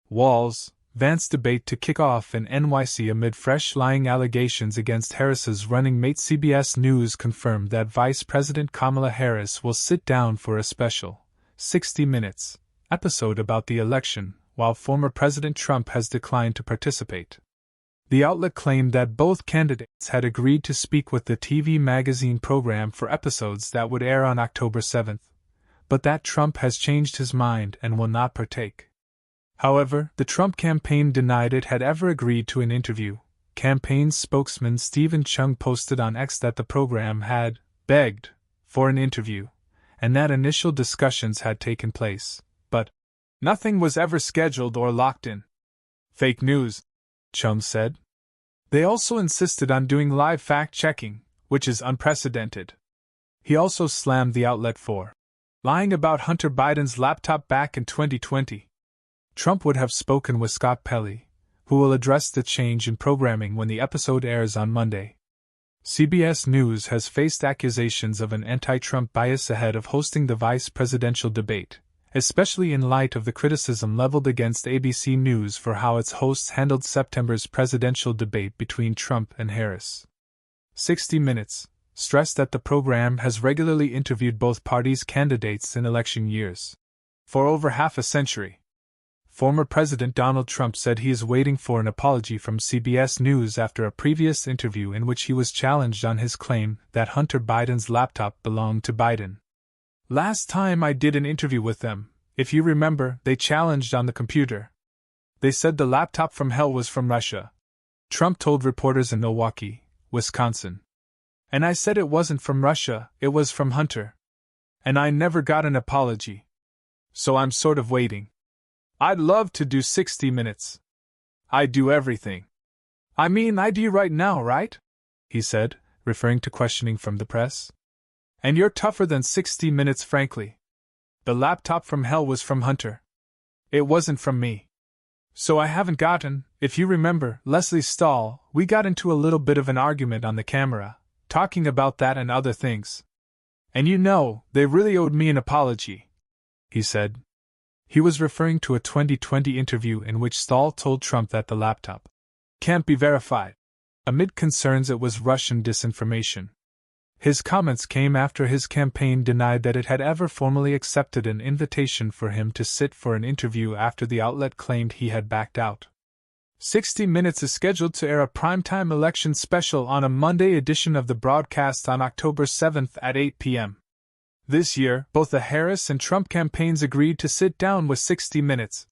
Walz, Vance debate to kick off in NYC amid fresh lying allegations against Harris's running mate. CBS News confirmed that Vice President Kamala Harris will sit down for a special 60 Minutes episode about the election, while former President Trump has declined to participate. The outlet claimed that both candidates had agreed to speak with the TV magazine program for episodes that would air on October 7th, but that Trump has changed his mind and will not partake. However, the Trump campaign denied it had ever agreed to an interview. Campaign spokesman Stephen Chung posted on X that the program had begged for an interview, and that initial discussions had taken place, but nothing was ever scheduled or locked in. Fake news, Chung said. They also insisted on doing live fact-checking, which is unprecedented. He also slammed the outlet for lying about Hunter Biden's laptop back in 2020. Trump would have spoken with Scott Pelley, who will address the change in programming when the episode airs on Monday. CBS News has faced accusations of an anti-Trump bias ahead of hosting the vice presidential debate, especially in light of the criticism leveled against ABC News for how its hosts handled September's presidential debate between Trump and Harris. 60 Minutes stressed that the program has regularly interviewed both parties' candidates in election years for over half a century. Former President Donald Trump said he is waiting for an apology from CBS News after a previous interview in which he was challenged on his claim that Hunter Biden's laptop belonged to Biden. Last time I did an interview with them, if you remember, they challenged on the computer. They said the laptop from hell was from Russia, Trump told reporters in Milwaukee, Wisconsin. And I said it wasn't from Russia, it was from Hunter. And I never got an apology. So I'm sort of waiting. I'd love to do 60 Minutes. I do everything. I mean, I do right now, right? He said, referring to questioning from the press. And you're tougher than 60 Minutes, frankly. The laptop from hell was from Hunter. It wasn't from me. So I haven't gotten, if you remember, Leslie Stahl, we got into a little bit of an argument on the camera, talking about that and other things. And you know, they really owed me an apology, he said. He was referring to a 2020 interview in which Stahl told Trump that the laptop can't be verified, amid concerns it was Russian disinformation. His comments came after his campaign denied that it had ever formally accepted an invitation for him to sit for an interview after the outlet claimed he had backed out. 60 Minutes is scheduled to air a primetime election special on a Monday edition of the broadcast on October 7th at 8 p.m. This year, both the Harris and Trump campaigns agreed to sit down with 60 Minutes,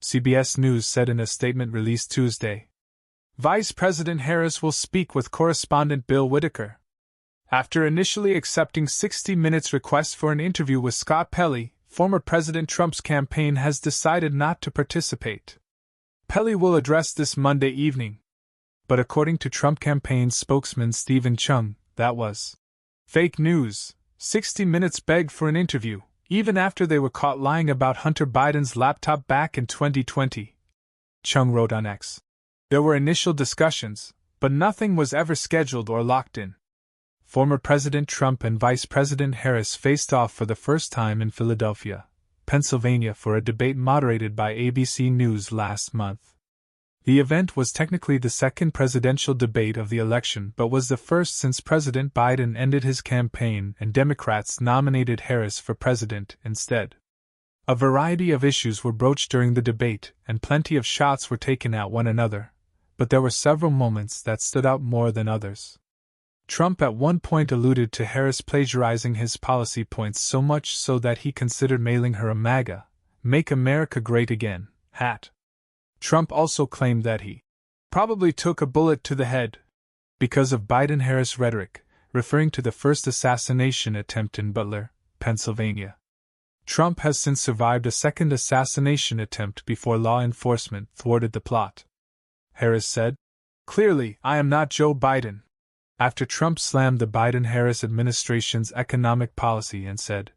CBS News said in a statement released Tuesday. Vice President Harris will speak with correspondent Bill Whitaker. After initially accepting 60 Minutes' request for an interview with Scott Pelley, former President Trump's campaign has decided not to participate. Pelley will address this Monday evening. But according to Trump campaign spokesman Stephen Chung, that was fake news. 60 Minutes begged for an interview, even after they were caught lying about Hunter Biden's laptop back in 2020. Chung wrote on X. There were initial discussions, but nothing was ever scheduled or locked in. Former President Trump and Vice President Harris faced off for the first time in Philadelphia, Pennsylvania for a debate moderated by ABC News last month. The event was technically the second presidential debate of the election but was the first since President Biden ended his campaign and Democrats nominated Harris for president instead. A variety of issues were broached during the debate and plenty of shots were taken at one another, but there were several moments that stood out more than others. Trump at one point alluded to Harris plagiarizing his policy points so much so that he considered mailing her a MAGA, Make America Great Again, hat. Trump also claimed that he probably took a bullet to the head because of Biden-Harris rhetoric, referring to the first assassination attempt in Butler, Pennsylvania. Trump has since survived a second assassination attempt before law enforcement thwarted the plot. Harris said, "Clearly, I am not Joe Biden," after Trump slammed the Biden-Harris administration's economic policy and said,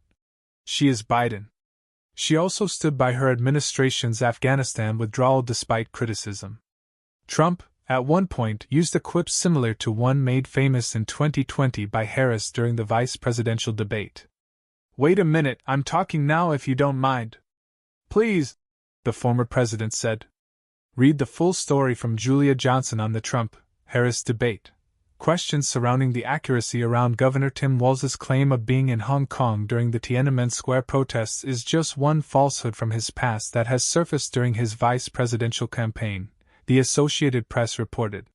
"She is Biden." She also stood by her administration's Afghanistan withdrawal despite criticism. Trump, at one point, used a quip similar to one made famous in 2020 by Harris during the vice presidential debate. "Wait a minute, I'm talking now if you don't mind." "Please." the former president said. Read the full story from Julia Johnson on the Trump-Harris debate. Questions surrounding the accuracy around Governor Tim Walz's claim of being in Hong Kong during the Tiananmen Square protests is just one falsehood from his past that has surfaced during his vice presidential campaign, the Associated Press reported.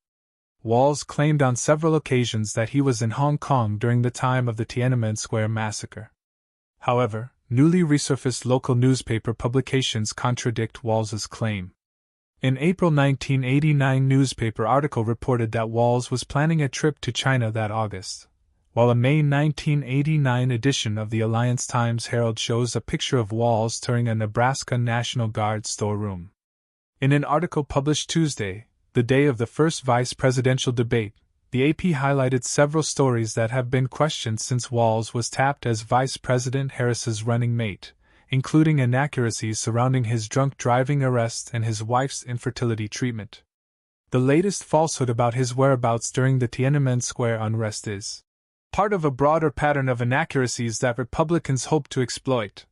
Walz claimed on several occasions that he was in Hong Kong during the time of the Tiananmen Square massacre. However, newly resurfaced local newspaper publications contradict Walz's claim. An April 1989 newspaper article reported that Walz was planning a trip to China that August, while a May 1989 edition of the Alliance Times-Herald shows a picture of Walz touring a Nebraska National Guard storeroom. In an article published Tuesday, the day of the first vice presidential debate, the AP highlighted several stories that have been questioned since Walz was tapped as Vice President Harris's running mate, including inaccuracies surrounding his drunk driving arrest and his wife's infertility treatment. The latest falsehood about his whereabouts during the Tiananmen Square unrest is part of a broader pattern of inaccuracies that Republicans hope to exploit.